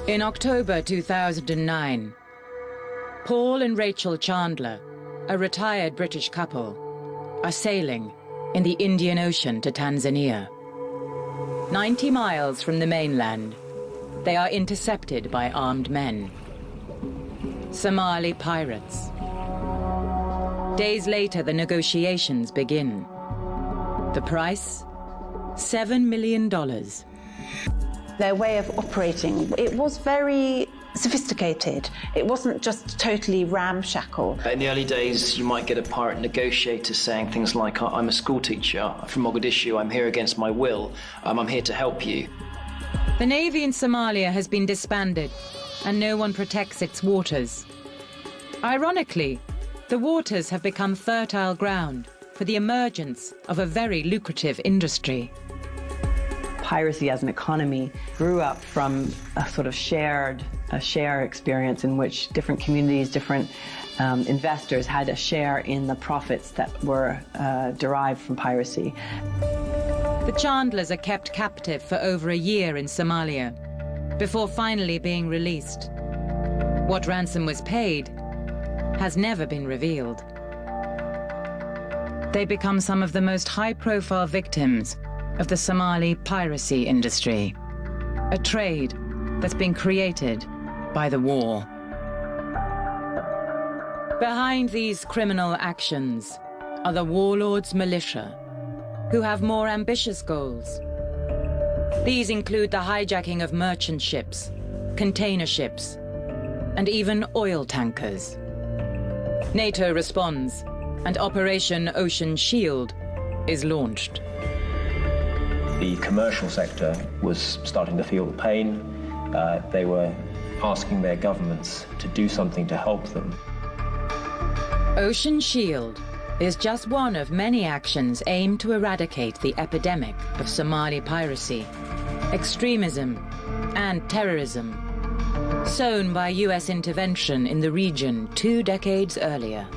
In October 2009, Paul and Rachel Chandler, a retired British couple, are sailing in the Indian Ocean to Tanzania. 90 miles from the mainland, they are intercepted by armed men. Somali pirates. Days later, the negotiations begin. The price? $7 million. Their way of operating, it was very sophisticated. It wasn't just totally ramshackle. In the early days, you might get a pirate negotiator saying things like, I'm a school teacher from Mogadishu, I'm here against my will, I'm here to help you. The Navy in Somalia has been disbanded, and no one protects its waters. Ironically, the waters have become fertile ground for the emergence of a very lucrative industry. Piracy as an economy grew up from a sort of share experience in which different communities, different investors had a share in the profits that were derived from piracy. The Chandlers are kept captive for over a year in Somalia, before finally being released. What ransom was paid has never been revealed. They become some of the most high-profile victims of the Somali piracy industry, a trade that's been created by the war. Behind these criminal actions are the warlords' militia, who have more ambitious goals. These include the hijacking of merchant ships, container ships, and even oil tankers. NATO responds, and Operation Ocean Shield is launched. The commercial sector was starting to feel the pain. They were asking their governments to do something to help them. Ocean Shield is just one of many actions aimed to eradicate the epidemic of Somali piracy, extremism, and terrorism, sown by US intervention in the region 2 decades earlier.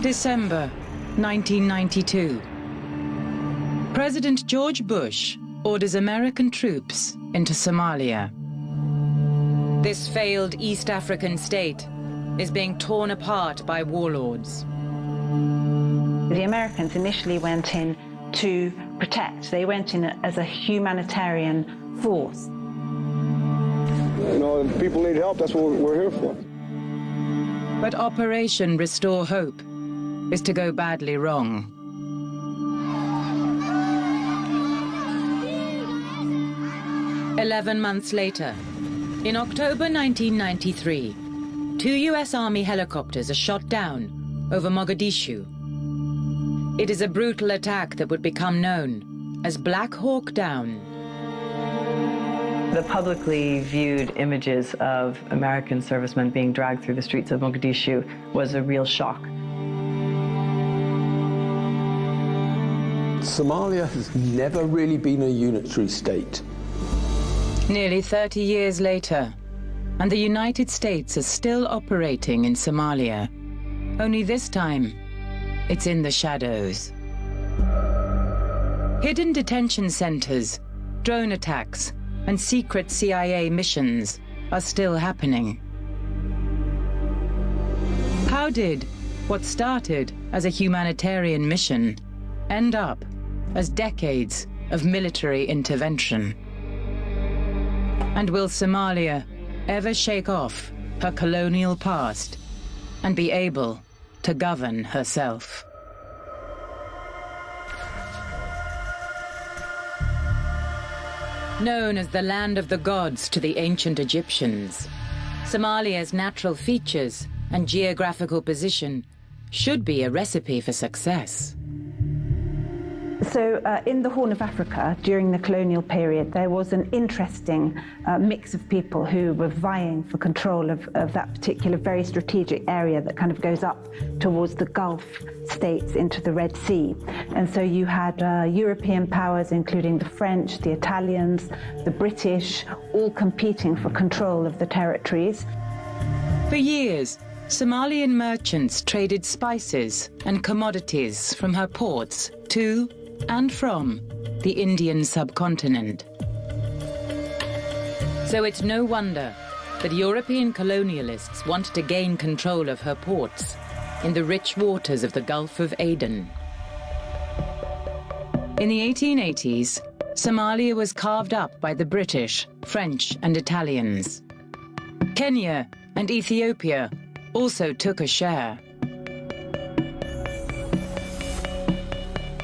December 1992. President George Bush orders American troops into Somalia. This failed East African state is being torn apart by warlords. The Americans initially went in to protect. They went in as a humanitarian force. You know, if people need help, that's what we're here for. But Operation Restore Hope is to go badly wrong. "11 months later, in October 1993, 2 US Army helicopters are shot down over Mogadishu. It is a brutal attack that would become known as Black Hawk Down. The publicly viewed images of American servicemen being dragged through the streets of Mogadishu was a real shock. Somalia has never really been a unitary state. Nearly 30 years later, and the United States is still operating in Somalia. Only this time, it's in the shadows. Hidden detention centers, drone attacks, and secret CIA missions are still happening. How did what started as a humanitarian mission end up as decades of military intervention? And will Somalia ever shake off her colonial past and be able to govern herself? Known as the land of the gods to the ancient Egyptians, Somalia's natural features and geographical position should be a recipe for success. So in the Horn of Africa, during the colonial period, there was an interesting mix of people who were vying for control of that particular very strategic area that kind of goes up towards the Gulf states into the Red Sea. And so you had European powers, including the French, the Italians, the British, all competing for control of the territories. For years, Somalian merchants traded spices and commodities from her ports to and from the Indian subcontinent. So it's no wonder that European colonialists wanted to gain control of her ports in the rich waters of the Gulf of Aden. In the 1880s, Somalia was carved up by the British, French, and Italians. Kenya and Ethiopia also took a share.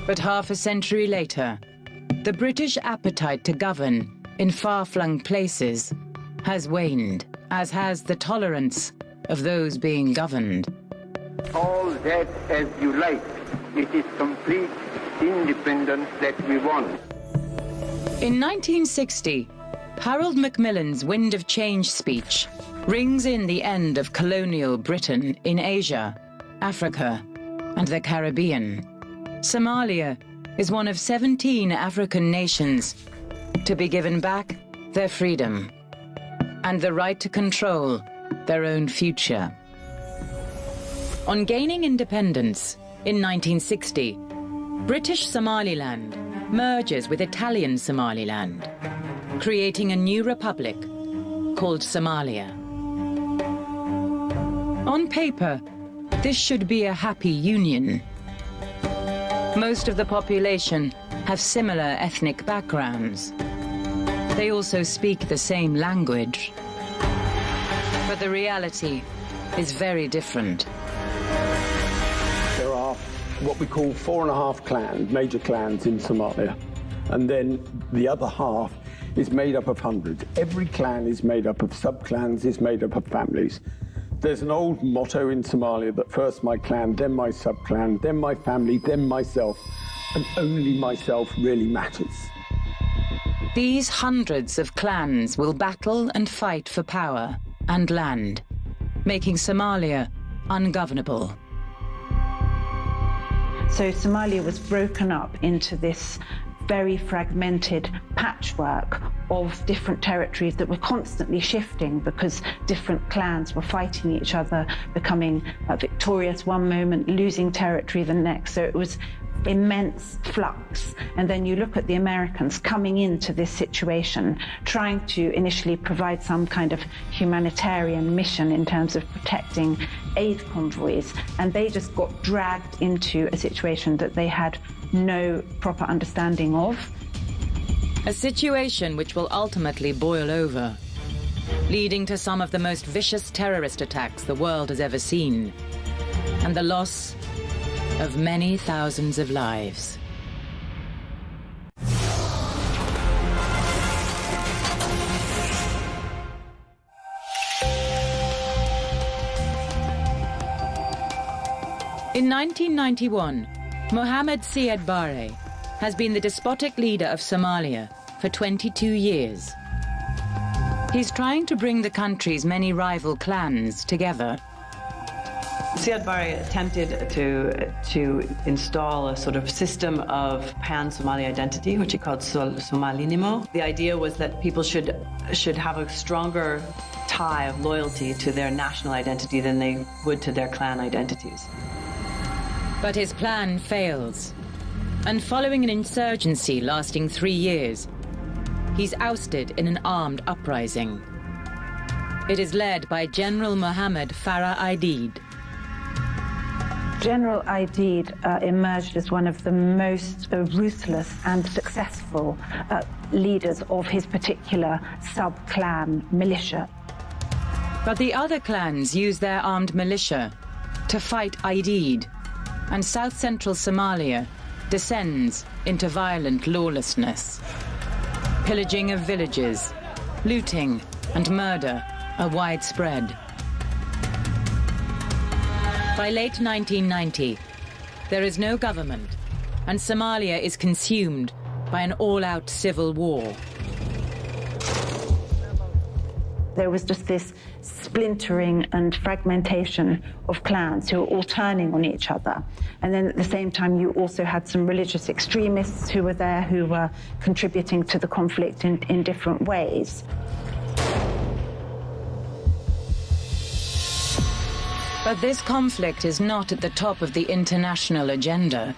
But half a century later, the British appetite to govern in far-flung places has waned, as has the tolerance of those being governed. All that as you like. It is complete independence that we want. In 1960, Harold Macmillan's Wind of Change speech rings in the end of colonial Britain in Asia, Africa, and the Caribbean. Somalia is one of 17 African nations to be given back their freedom and the right to control their own future. On gaining independence in 1960, British Somaliland merges with Italian Somaliland, creating a new republic called Somalia. On paper, this should be a happy union. Most of the population have similar ethnic backgrounds. They also speak the same language. But the reality is very different. There are what we call 4.5 clans, major clans in Somalia. And then the other half is made up of hundreds. Every clan is made up of sub-clans, is made up of families. There's an old motto in Somalia that first my clan, then my sub-clan, then my family, then myself, and only myself really matters. These hundreds of clans will battle and fight for power and land, making Somalia ungovernable. So Somalia was broken up into this very fragmented patchwork of different territories that were constantly shifting because different clans were fighting each other, becoming victorious one moment, losing territory the next. So it was immense flux. And then you look at the Americans coming into this situation, trying to initially provide some kind of humanitarian mission in terms of protecting aid convoys, and they just got dragged into a situation that they had no proper understanding of. A situation which will ultimately boil over, leading to some of the most vicious terrorist attacks the world has ever seen, and the loss of many thousands of lives. In 1991, Mohamed Siad Barre has been the despotic leader of Somalia for 22 years. He's trying to bring the country's many rival clans together. Siad Barre attempted to install a sort of system of pan-Somali identity, which he called Somalinimo. The idea was that people should have a stronger tie of loyalty to their national identity than they would to their clan identities. But his plan fails, and following an insurgency lasting 3 years, he's ousted in an armed uprising. It is led by General Mohammed Farah Aidid. General Aidid emerged as one of the most ruthless and successful leaders of his particular sub-clan militia. But the other clans use their armed militia to fight Aidid, and south-central Somalia descends into violent lawlessness. Pillaging of villages, looting and murder are widespread. By late 1990, there is no government and Somalia is consumed by an all-out civil war. There was just this splintering and fragmentation of clans who were all turning on each other. And then at the same time, you also had some religious extremists who were there who were contributing to the conflict in different ways. But this conflict is not at the top of the international agenda.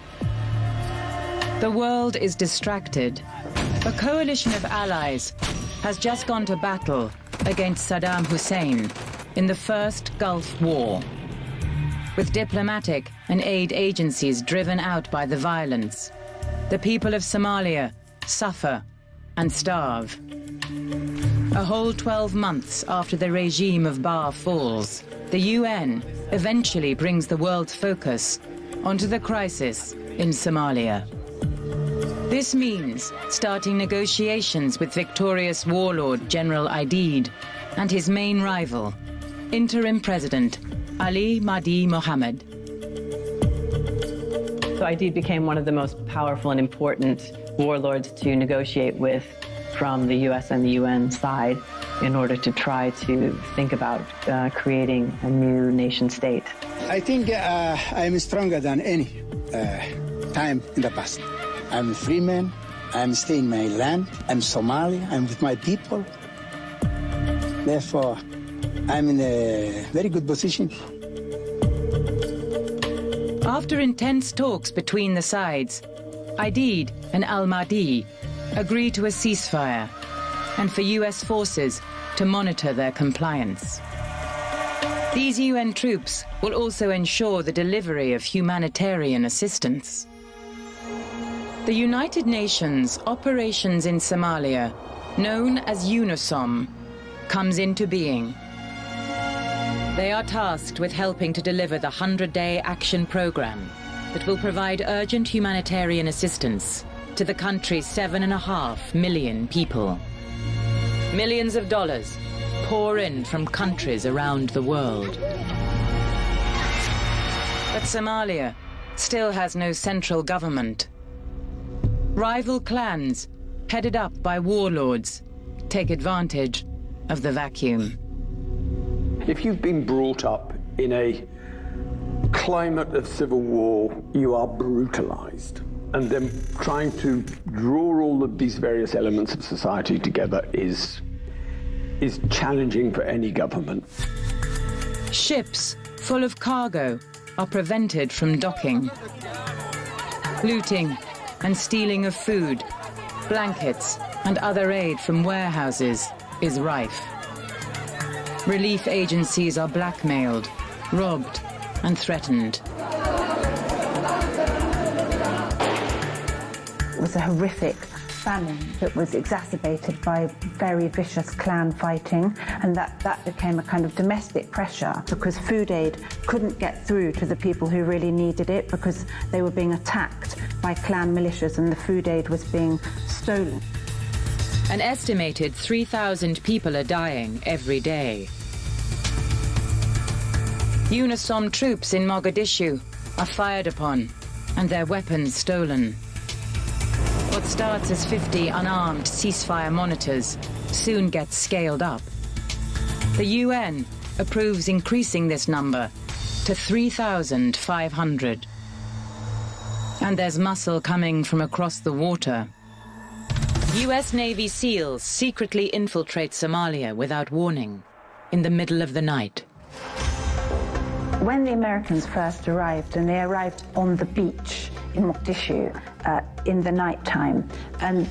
The world is distracted. A coalition of allies has just gone to battle against Saddam Hussein in the first Gulf War, with diplomatic and aid agencies driven out by the violence. The people of Somalia suffer and starve. A whole 12 months after the regime of Barre falls, the UN eventually brings the world's focus onto the crisis in Somalia. This means starting negotiations with victorious warlord General Aidid and his main rival, interim president Ali Mahdi Mohammed. So Aidid became one of the most powerful and important warlords to negotiate with from the US and the UN side in order to try to think about creating a new nation state. I think I'm stronger than any time in the past. I'm a free man, I'm staying in my land, I'm Somali, I'm with my people. Therefore, I'm in a very good position. After intense talks between the sides, Aidid and al-Mahdi agree to a ceasefire and for US forces to monitor their compliance. These UN troops will also ensure the delivery of humanitarian assistance. The United Nations operations in Somalia, known as UNISOM, comes into being. They are tasked with helping to deliver the 100-day action program that will provide urgent humanitarian assistance to the country's 7.5 million people. Millions of dollars pour in from countries around the world. But Somalia still has no central government. Rival clans, headed up by warlords, take advantage of the vacuum. If you've been brought up in a climate of civil war, you are brutalized. And then trying to draw all of these various elements of society together is challenging for any government. Ships full of cargo are prevented from docking. Looting and stealing of food, blankets, and other aid from warehouses is rife. Relief agencies are blackmailed, robbed, and threatened. It was a horrific famine that was exacerbated by very vicious clan fighting, and that became a kind of domestic pressure because food aid couldn't get through to the people who really needed it because they were being attacked by clan militias and the food aid was being stolen. An estimated 3,000 people are dying every day. UNISOM troops in Mogadishu are fired upon and their weapons stolen. What starts as 50 unarmed ceasefire monitors soon gets scaled up. The UN approves increasing this number to 3,500. And there's muscle coming from across the water. US Navy SEALs secretly infiltrate Somalia without warning in the middle of the night. When the Americans first arrived, and they arrived on the beach in Mogadishu in the night time, and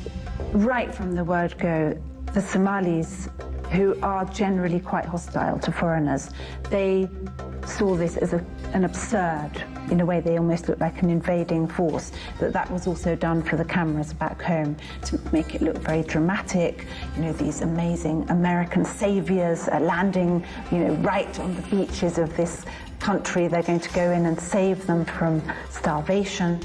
right from the word go, the Somalis, who are generally quite hostile to foreigners, they saw this as an absurd, in a way they almost looked like an invading force, that was also done for the cameras back home to make it look very dramatic. You know, these amazing American saviors are landing, you know, right on the beaches of this country. They're going to go in and save them from starvation.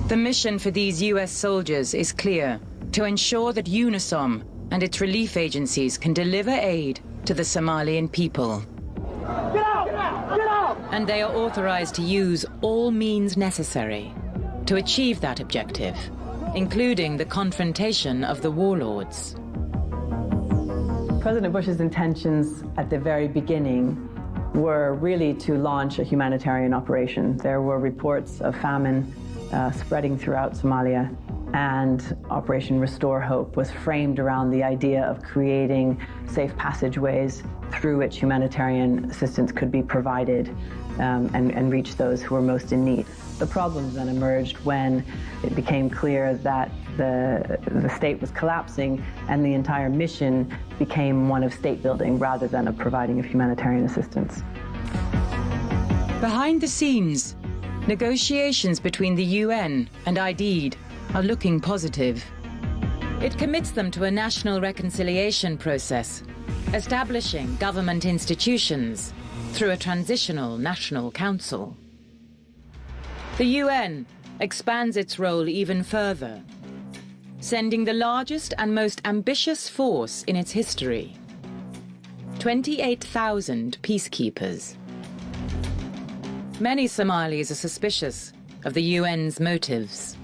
The mission for these US soldiers is clear: to ensure that UNISOM and its relief agencies can deliver aid to the Somalian people. Get out! Get out! And they are authorized to use all means necessary. to achieve that objective, including the confrontation of the warlords. President Bush's intentions at the very beginning were really to launch a humanitarian operation. There were reports of famine spreading throughout Somalia, and Operation Restore Hope was framed around the idea of creating safe passageways through which humanitarian assistance could be provided and reach those who were most in need. The problems then emerged when it became clear that the state was collapsing and the entire mission became one of state building rather than of providing of humanitarian assistance. Behind the scenes, negotiations between the UN and IDID are looking positive. It commits them to a national reconciliation process, establishing government institutions through a transitional national council. The UN expands its role even further, sending the largest and most ambitious force in its history, 28,000 peacekeepers. Many Somalis are suspicious of the UN's motives.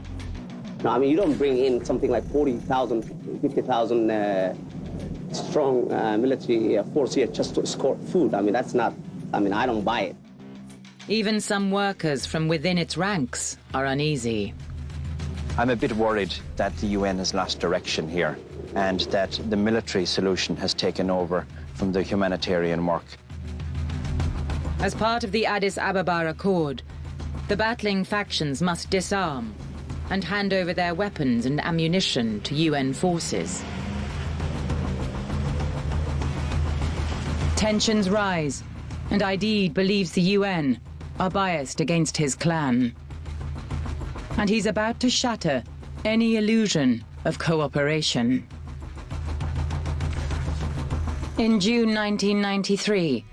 No, I mean, you don't bring in something like 40,000, 50,000 strong military force here just to escort food. I mean, that's not, I mean, I don't buy it. Even some workers from within its ranks are uneasy. I'm a bit worried that the UN has lost direction here and that the military solution has taken over from the humanitarian work. As part of the Addis Ababa Accord, the battling factions must disarm and hand over their weapons and ammunition to UN forces. Tensions rise, and IDID believes the UN are biased against his clan. And he's about to shatter any illusion of cooperation. In June 1993,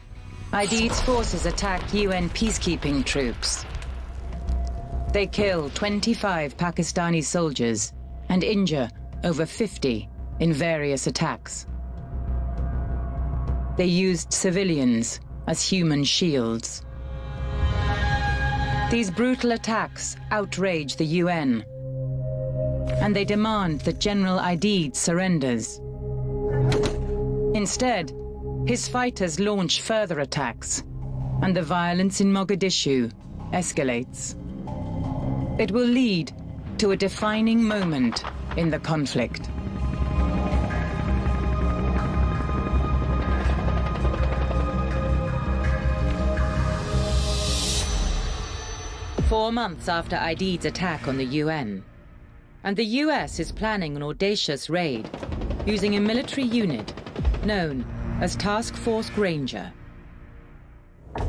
IDID's forces attacked UN peacekeeping troops. They kill 25 Pakistani soldiers and injure over 50 in various attacks. They used civilians as human shields. These brutal attacks outrage the UN, and they demand that General IDID surrenders. Instead, his fighters launch further attacks, and the violence in Mogadishu escalates. It will lead to a defining moment in the conflict. Four months after IDID's attack on the UN, and the US is planning an audacious raid using a military unit known as Task Force Granger.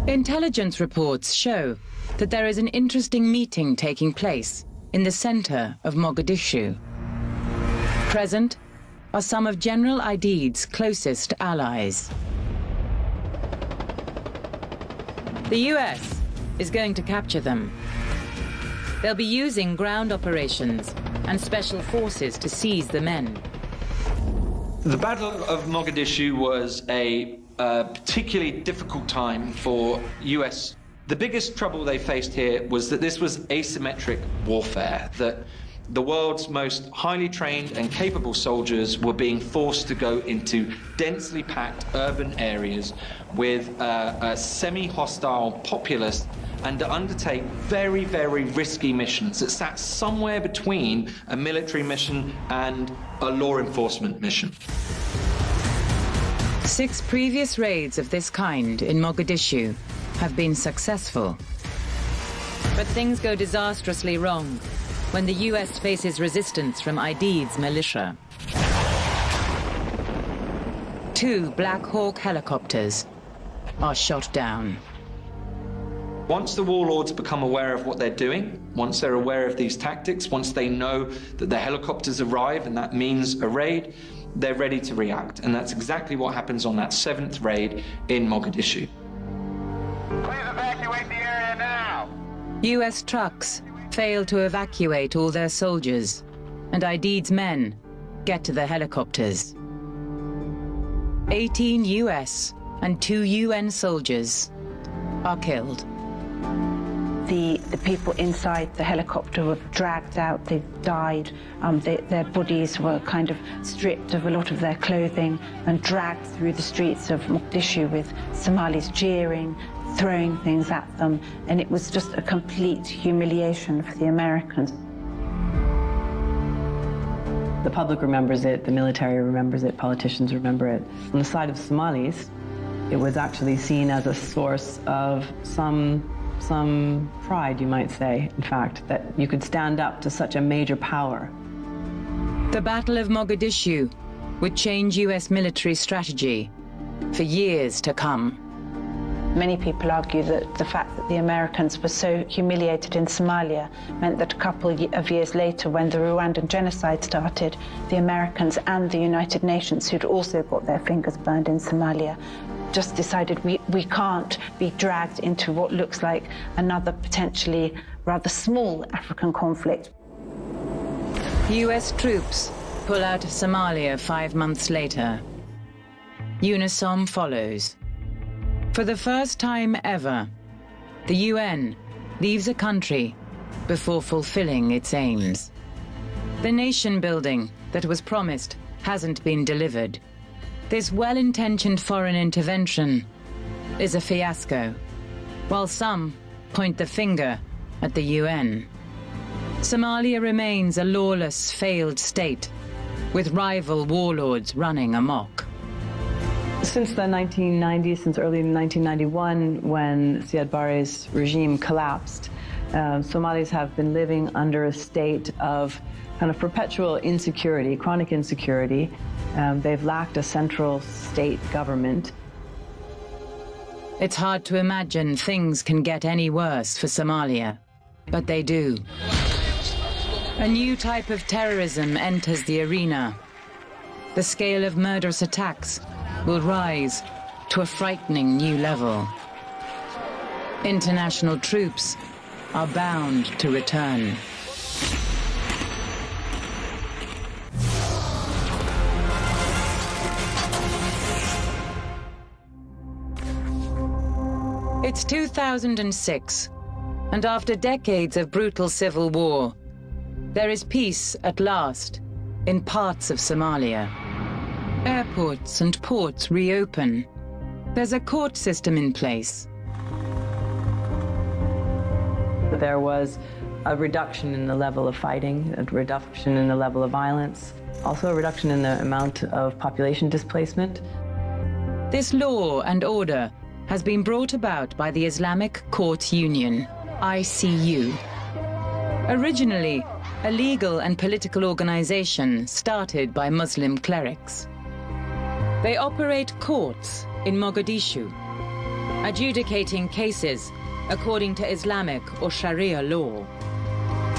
Intelligence reports show that there is an interesting meeting taking place in the center of Mogadishu. Present are some of General IDID's closest allies. The US is going to capture them. They'll be using ground operations and special forces to seize the men. The Battle of Mogadishu was a particularly difficult time for US. The biggest trouble they faced here was that this was asymmetric warfare, that the world's most highly trained and capable soldiers were being forced to go into densely packed urban areas with a semi-hostile populace and to undertake very, very risky missions that sat somewhere between a military mission and a law enforcement mission. 6 previous raids of this kind in Mogadishu have been successful. But things go disastrously wrong when the US faces resistance from IDID's militia. 2 Black Hawk helicopters are shot down. Once the warlords become aware of what they're doing, once they're aware of these tactics, once they know that the helicopters arrive and that means a raid, they're ready to react. And that's exactly what happens on that 7th raid in Mogadishu. Please evacuate the area now. US trucks fail to evacuate all their soldiers, and IDID's men get to the helicopters. 18 US and 2 UN soldiers are killed. The people inside the helicopter were dragged out, they died, their bodies were kind of stripped of a lot of their clothing and dragged through the streets of Mogadishu with Somalis jeering, throwing things at them, and it was just a complete humiliation for the Americans. The public remembers it, the military remembers it, politicians remember it. On the side of Somalis, it was actually seen as a source of some pride, you might say, in fact, that you could stand up to such a major power. The Battle of Mogadishu would change US military strategy for years to come. Many people argue that the fact that the Americans were so humiliated in Somalia meant that a couple of years later, when the Rwandan genocide started, the Americans and the United Nations, who'd also got their fingers burned in Somalia, just decided we can't be dragged into what looks like another potentially rather small African conflict. US troops pull out of Somalia 5 months later. UNISOM follows. For the first time ever, the UN leaves a country before fulfilling its aims. The nation building that was promised hasn't been delivered. This well-intentioned foreign intervention is a fiasco, while some point the finger at the UN. Somalia remains a lawless, failed state, with rival warlords running amok. Since the 1990s, since early 1991, when Siad Barre's regime collapsed, Somalis have been living under a state of kind of perpetual insecurity, chronic insecurity. They've lacked a central state government. It's hard to imagine things can get any worse for Somalia, but they do. A new type of terrorism enters the arena. The scale of murderous attacks will rise to a frightening new level. International troops are bound to return. It's 2006, and after decades of brutal civil war, there is peace at last in parts of Somalia. Airports and ports reopen. There's a court system in place. There was a reduction in the level of fighting, a reduction in the level of violence, also a reduction in the amount of population displacement. This law and order has been brought about by the Islamic Courts Union, ICU. Originally, a legal and political organization started by Muslim clerics. They operate courts in Mogadishu, adjudicating cases according to Islamic or Sharia law.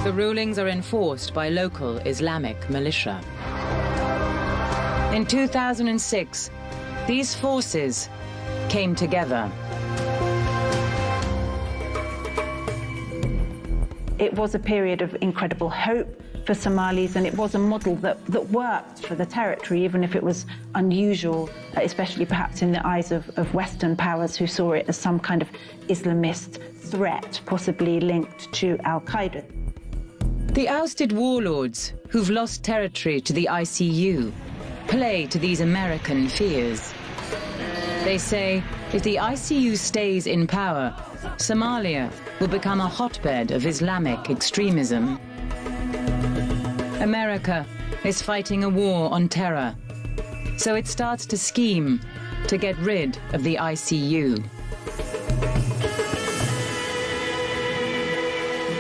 The rulings are enforced by local Islamic militia. In 2006, these forces came together. It was a period of incredible hope for Somalis, and it was a model that worked for the territory, even if it was unusual, especially perhaps in the eyes of Western powers who saw it as some kind of Islamist threat, possibly linked to Al-Qaeda. The ousted warlords who've lost territory to the ICU play to these American fears. They say if the ICU stays in power, Somalia will become a hotbed of Islamic extremism. America is fighting a war on terror, so it starts to scheme to get rid of the ICU.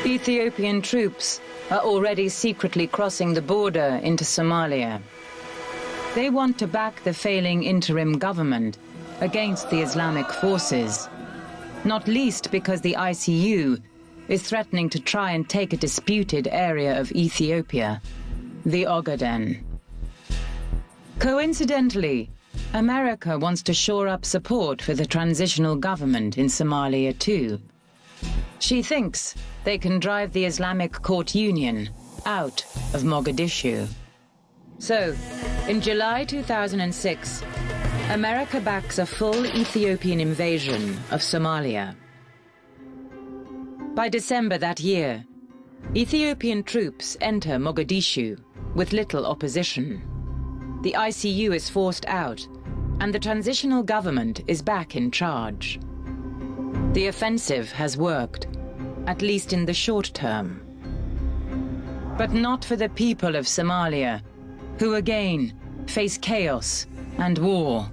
Ethiopian troops are already secretly crossing the border into Somalia. They want to back the failing interim government against the Islamic forces, not least because the ICU is threatening to try and take a disputed area of Ethiopia, the Ogaden. Coincidentally, America wants to shore up support for the transitional government in Somalia too. She thinks they can drive the Islamic Court Union out of Mogadishu. So, in July 2006, America backs a full Ethiopian invasion of Somalia. By December that year, Ethiopian troops enter Mogadishu with little opposition. The ICU is forced out, and the transitional government is back in charge. The offensive has worked, at least in the short term. But not for the people of Somalia, who again face chaos and war.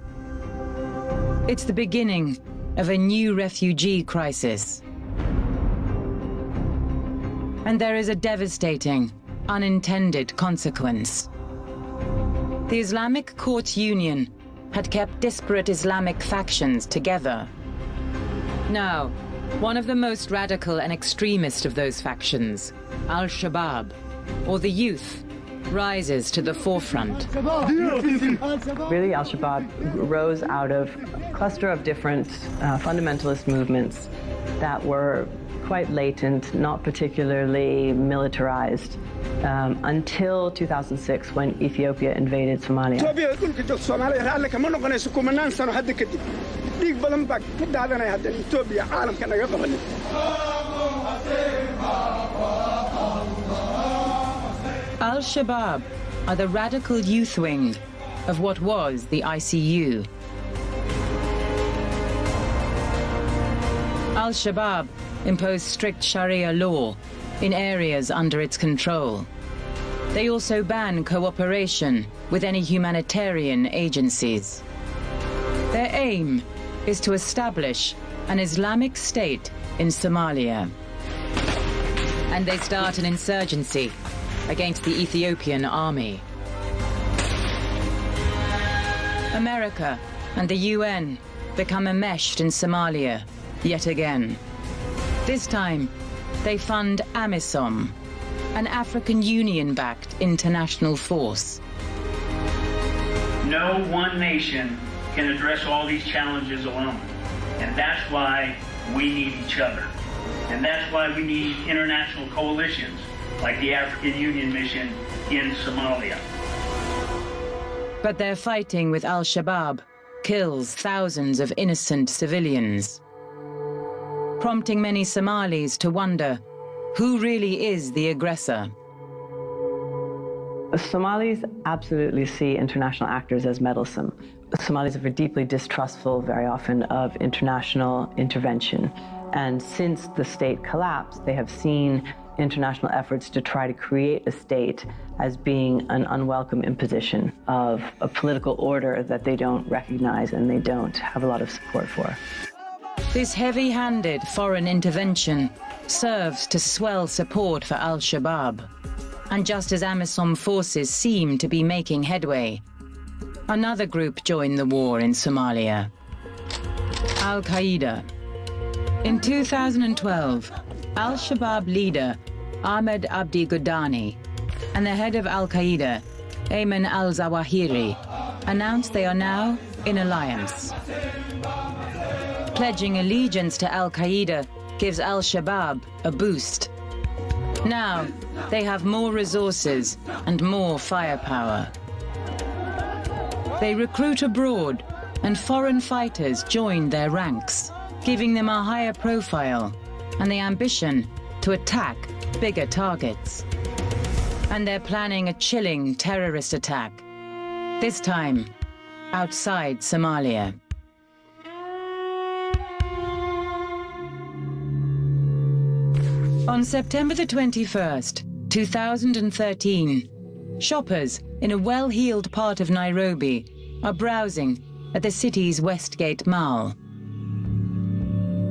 It's the beginning of a new refugee crisis. And there is a devastating, unintended consequence. The Islamic Courts Union had kept disparate Islamic factions together. Now, one of the most radical and extremist of those factions, Al-Shabaab, or the youth, rises to the forefront. Really, Al-Shabaab rose out of a cluster of different fundamentalist movements that were quite latent, not particularly militarized, until 2006 when Ethiopia invaded Somalia. Al-Shabaab are the radical youth wing of what was the ICU. Al-Shabaab imposed strict Sharia law in areas under its control. They also ban cooperation with any humanitarian agencies. Their aim is to establish an Islamic state in Somalia. And they start an insurgency against the Ethiopian army. America and the UN become enmeshed in Somalia yet again. This time, they fund AMISOM, an African Union-backed international force. No one nation can address all these challenges alone. And that's why we need each other. And that's why we need international coalitions like the African Union mission in Somalia. But their fighting with Al-Shabaab kills thousands of innocent civilians, prompting many Somalis to wonder who really is the aggressor. Somalis absolutely see international actors as meddlesome. Somalis are deeply distrustful, very often, of international intervention. And since the state collapsed, they have seen international efforts to try to create a state as being an unwelcome imposition of a political order that they don't recognize and they don't have a lot of support for. This heavy-handed foreign intervention serves to swell support for Al-Shabaab. And just as AMISOM forces seem to be making headway, another group joined the war in Somalia, Al-Qaeda. In 2012, Al-Shabaab leader Ahmed Abdi Godani and the head of Al-Qaeda, Ayman al-Zawahiri, announced they are now in alliance. Pledging allegiance to Al-Qaeda gives Al-Shabaab a boost. Now, they have more resources and more firepower. They recruit abroad, and foreign fighters join their ranks, giving them a higher profile and the ambition to attack bigger targets. And they're planning a chilling terrorist attack, this time outside Somalia. On September the 21st, 2013, shoppers in a well-heeled part of Nairobi are browsing at the city's Westgate Mall.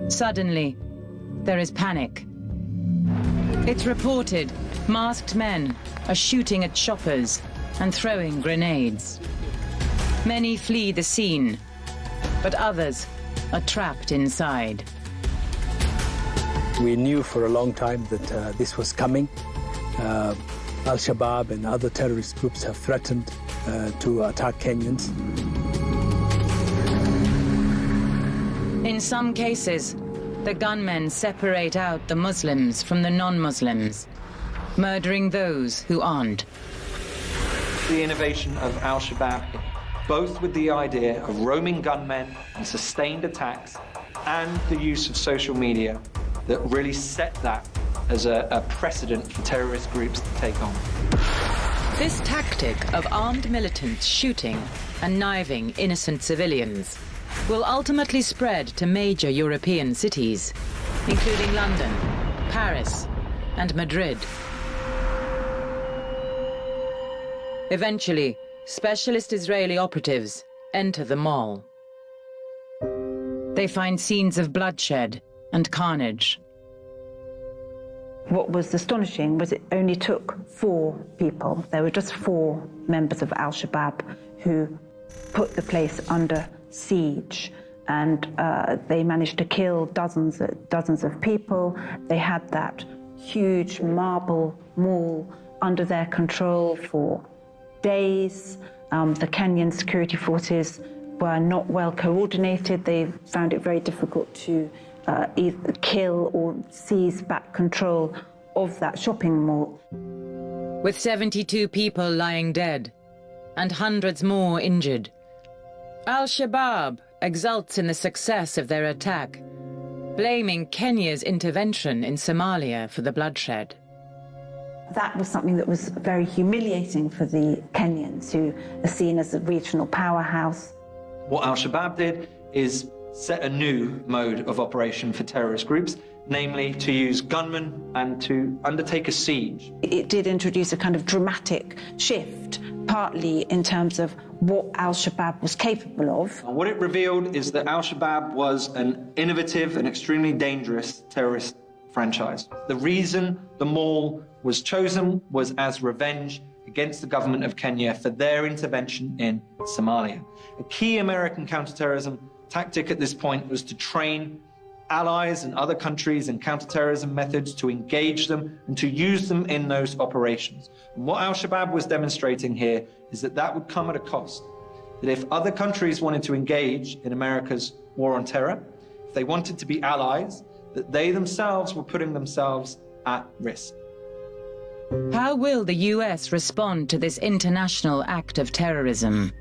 Suddenly, there is panic. It's reported masked men are shooting at shoppers and throwing grenades. Many flee the scene, but others are trapped inside. We knew for a long time that this was coming. Al-Shabaab and other terrorist groups have threatened to attack Kenyans. In some cases, the gunmen separate out the Muslims from the non-Muslims, murdering those who aren't. The innovation of Al-Shabaab, both with the idea of roaming gunmen and sustained attacks, and the use of social media, that really set that as a precedent for terrorist groups to take on. This tactic of armed militants shooting and knifing innocent civilians will ultimately spread to major European cities, including London, Paris, and Madrid. Eventually, specialist Israeli operatives enter the mall. They find scenes of bloodshed and carnage. What was astonishing was it only took 4 people. There were just 4 members of Al-Shabaab who put the place under siege, and they managed to kill dozens of people. They had that huge marble mall under their control for days. The Kenyan security forces were not well coordinated. They found it very difficult to either kill or seize back control of that shopping mall. With 72 people lying dead and hundreds more injured, Al-Shabaab exults in the success of their attack, blaming Kenya's intervention in Somalia for the bloodshed. That was something that was very humiliating for the Kenyans, who are seen as a regional powerhouse. What Al-Shabaab did is set a new mode of operation for terrorist groups, namely to use gunmen and to undertake a siege. It did introduce a kind of dramatic shift, partly in terms of what Al-Shabaab was capable of. What it revealed is that Al-Shabaab was an innovative and extremely dangerous terrorist franchise. The reason the mall was chosen was as revenge against the government of Kenya for their intervention in Somalia. A key American counterterrorism tactic at this point was to train allies and other countries in counterterrorism methods, to engage them and to use them in those operations. And what Al-Shabaab was demonstrating here is that that would come at a cost. That if other countries wanted to engage in America's war on terror, if they wanted to be allies, that they themselves were putting themselves at risk. How will the US respond to this international act of terrorism?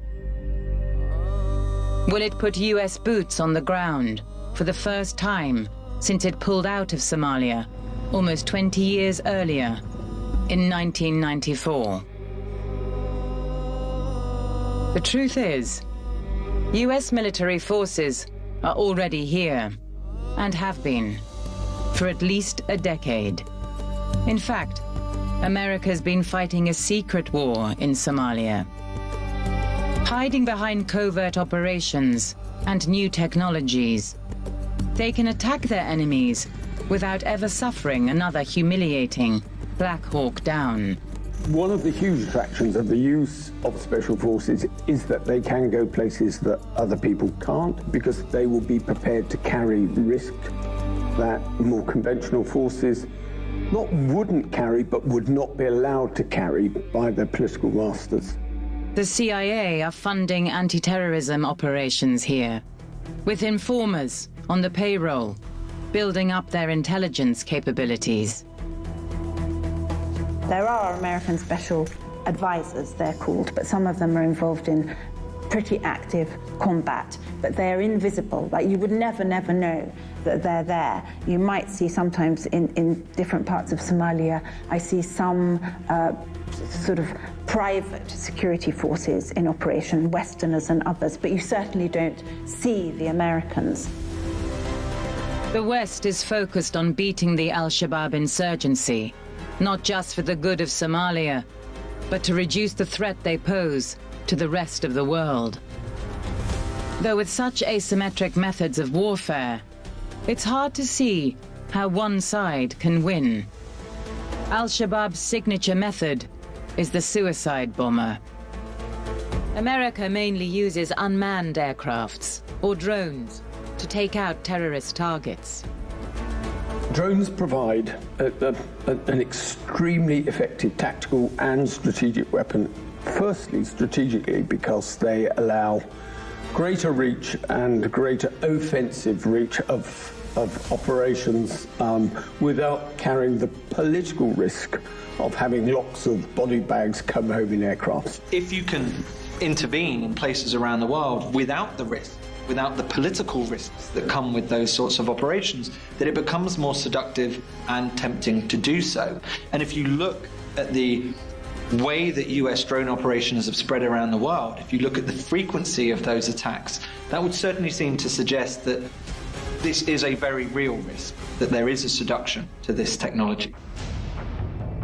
Will it put US boots on the ground for the first time since it pulled out of Somalia almost 20 years earlier, in 1994? The truth is, US military forces are already here, and have been, for at least a decade. In fact, America's been fighting a secret war in Somalia, hiding behind covert operations and new technologies. They can attack their enemies without ever suffering another humiliating Black Hawk Down. One of the huge attractions of the use of special forces is that they can go places that other people can't, because they will be prepared to carry risk that more conventional forces not wouldn't carry, but would not be allowed to carry by their political masters. The CIA are funding anti-terrorism operations here, with informers on the payroll, building up their intelligence capabilities. There are American special advisors, they're called, but some of them are involved in pretty active combat, but they're invisible. Like, you would never know that they're there. You might see sometimes in different parts of Somalia, I see some sort of private security forces in operation, Westerners and others, but you certainly don't see the Americans. The West is focused on beating the Al-Shabaab insurgency, not just for the good of Somalia, but to reduce the threat they pose to the rest of the world. Though with such asymmetric methods of warfare, it's hard to see how one side can win. Al-Shabaab's signature method is the suicide bomber. America mainly uses unmanned aircrafts or drones to take out terrorist targets. Drones provide an extremely effective tactical and strategic weapon. Firstly, strategically, because they allow greater reach and greater offensive reach of operations without carrying the political risk of having lots of body bags come home in aircraft. If you can intervene in places around the world without the risk without the political risks that come with those sorts of operations, that it becomes more seductive and tempting to do so. And if you look at the way that US drone operations have spread around the world, if you look at the frequency of those attacks, that would certainly seem to suggest that this is a very real risk, that there is a seduction to this technology.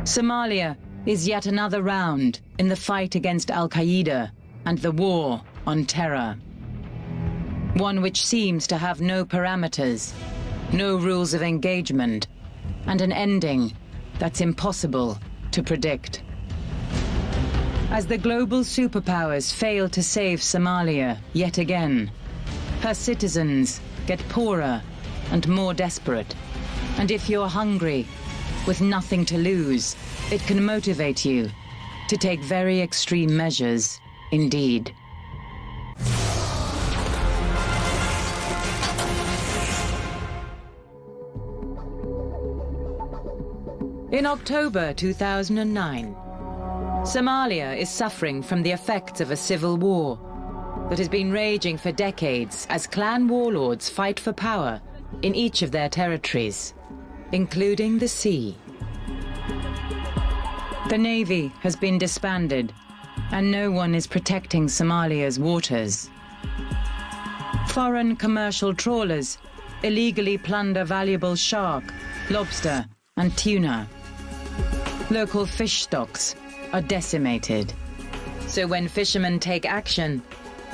Somalia is yet another round in the fight against Al-Qaeda and the war on terror. One which seems to have no parameters, no rules of engagement, and an ending that's impossible to predict. As the global superpowers fail to save Somalia yet again, her citizens get poorer and more desperate. And if you're hungry, with nothing to lose, it can motivate you to take very extreme measures indeed. In October 2009, Somalia is suffering from the effects of a civil war that has been raging for decades as clan warlords fight for power in each of their territories, including the sea. The Navy has been disbanded, and no one is protecting Somalia's waters. Foreign commercial trawlers illegally plunder valuable shark, lobster, and tuna. Local fish stocks are decimated. So when fishermen take action,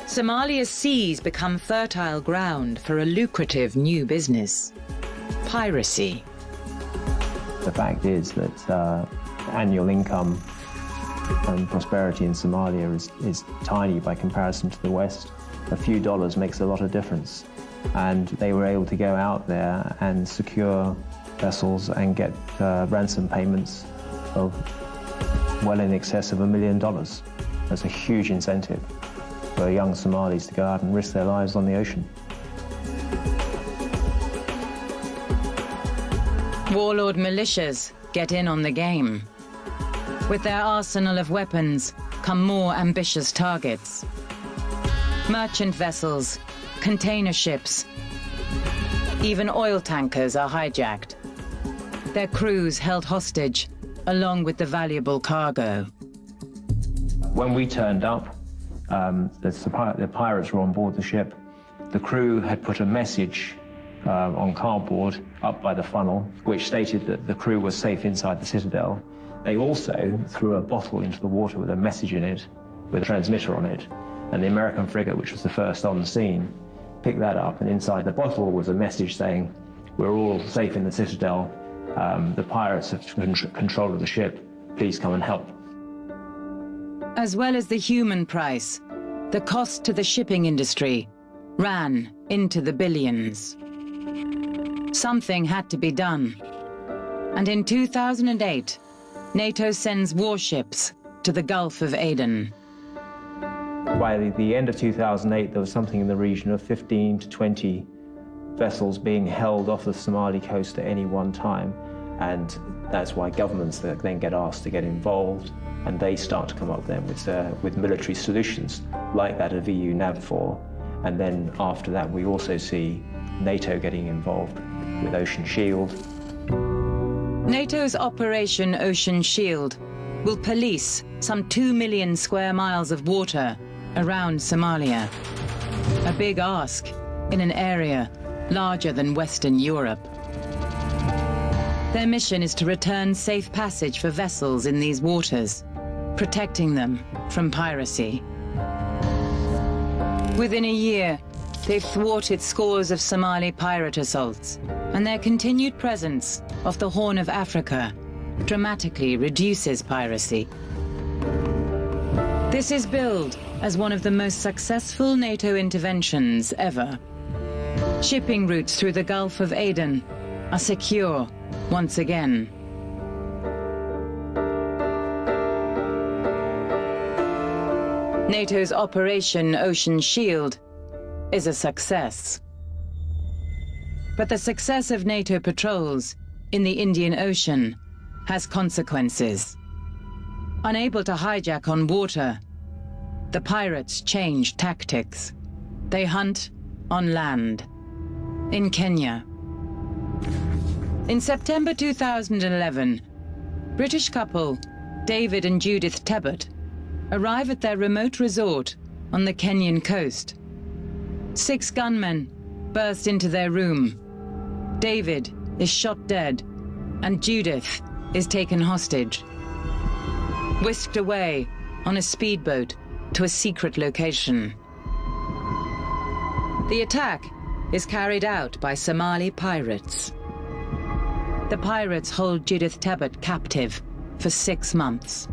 Somalia's seas become fertile ground for a lucrative new business: piracy. The fact is that annual income and prosperity in Somalia is tiny by comparison to the West. A few dollars makes a lot of difference. And they were able to go out there and secure vessels and get ransom payments of well in excess of $1 million. That's a huge incentive for young Somalis to go out and risk their lives on the ocean. Warlord militias get in on the game. With their arsenal of weapons come more ambitious targets. Merchant vessels, container ships, even oil tankers are hijacked. Their crews held hostage, along with the valuable cargo. When we turned up, the pirates were on board the ship. The crew had put a message on cardboard up by the funnel, which stated that the crew was safe inside the citadel. They also threw a bottle into the water with a message in it, with a transmitter on it, and the American frigate, which was the first on the scene, picked that up, and inside the bottle was a message saying, "We're all safe in the citadel. The pirates have control of the ship. Please come and help." As well as the human price, the cost to the shipping industry ran into the billions. Something had to be done. And in 2008, NATO sends warships to the Gulf of Aden. By the end of 2008, there was something in the region of 15 to 20 vessels being held off the Somali coast at any one time. And that's why governments then get asked to get involved, and they start to come up then with military solutions like that of EU NAVFOR. And then after that, we also see NATO getting involved with Ocean Shield. NATO's Operation Ocean Shield will police some 2 million square miles of water around Somalia. A big ask in an area larger than Western Europe. Their mission is to return safe passage for vessels in these waters, protecting them from piracy. Within a year, they've thwarted scores of Somali pirate assaults, and their continued presence off the Horn of Africa dramatically reduces piracy. This is billed as one of the most successful NATO interventions ever. Shipping routes through the Gulf of Aden are secure once again. NATO's Operation Ocean Shield is a success. But the success of NATO patrols in the Indian Ocean has consequences. Unable to hijack on water, the pirates change tactics. They hunt on land, in Kenya. In September 2011, British couple David and Judith Tebbott arrive at their remote resort on the Kenyan coast. 6 gunmen burst into their room. David is shot dead, and Judith is taken hostage, whisked away on a speedboat to a secret location. The attack is carried out by Somali pirates. The pirates hold Judith Tebbott captive for 6 months,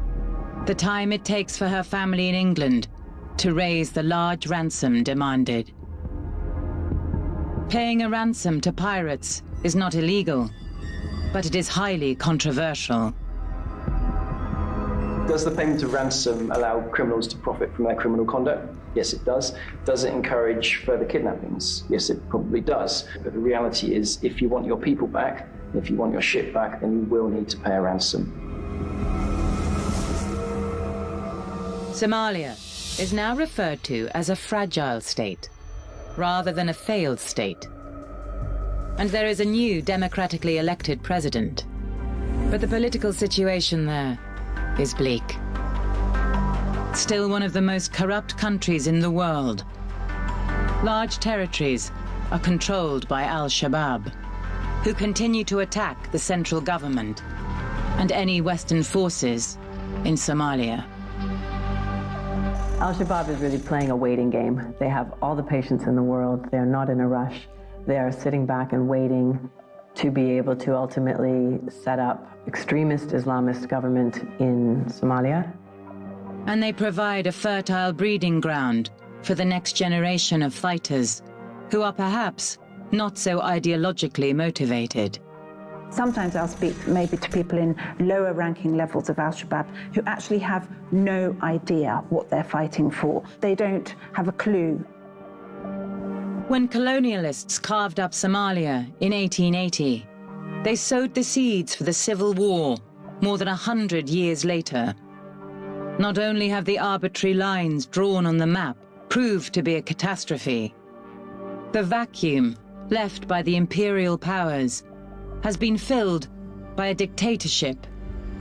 the time it takes for her family in England to raise the large ransom demanded. Paying a ransom to pirates is not illegal, but it is highly controversial. Does the payment of ransom allow criminals to profit from their criminal conduct? Yes, it does. Does it encourage further kidnappings? Yes, it probably does. But the reality is, if you want your people back, if you want your ship back, then you will need to pay a ransom. Somalia is now referred to as a fragile state, rather than a failed state. And there is a new democratically elected president. But the political situation there is bleak. Still one of the most corrupt countries in the world. Large territories are controlled by Al-Shabaab, who continue to attack the central government and any Western forces in Somalia. Al-Shabaab is really playing a waiting game. They have all the patience in the world. They are not in a rush. They are sitting back and waiting to be able to ultimately set up extremist Islamist government in Somalia. And they provide a fertile breeding ground for the next generation of fighters who are perhaps not so ideologically motivated. Sometimes I'll speak maybe to people in lower ranking levels of Al-Shabaab who actually have no idea what they're fighting for. They don't have a clue. When colonialists carved up Somalia in 1880, they sowed the seeds for the civil war more than 100 years later. Not only have the arbitrary lines drawn on the map proved to be a catastrophe, the vacuum left by the imperial powers has been filled by a dictatorship,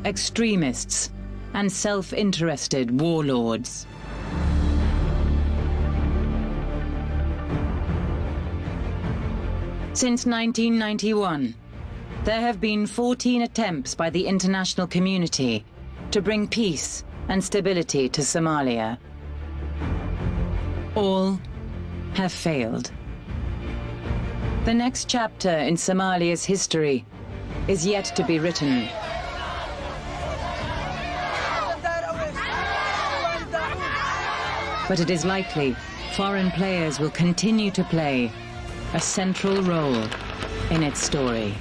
extremists, and self-interested warlords. Since 1991, there have been 14 attempts by the international community to bring peace and stability to Somalia. All have failed. The next chapter in Somalia's history is yet to be written. But it is likely foreign players will continue to play a central role in its story.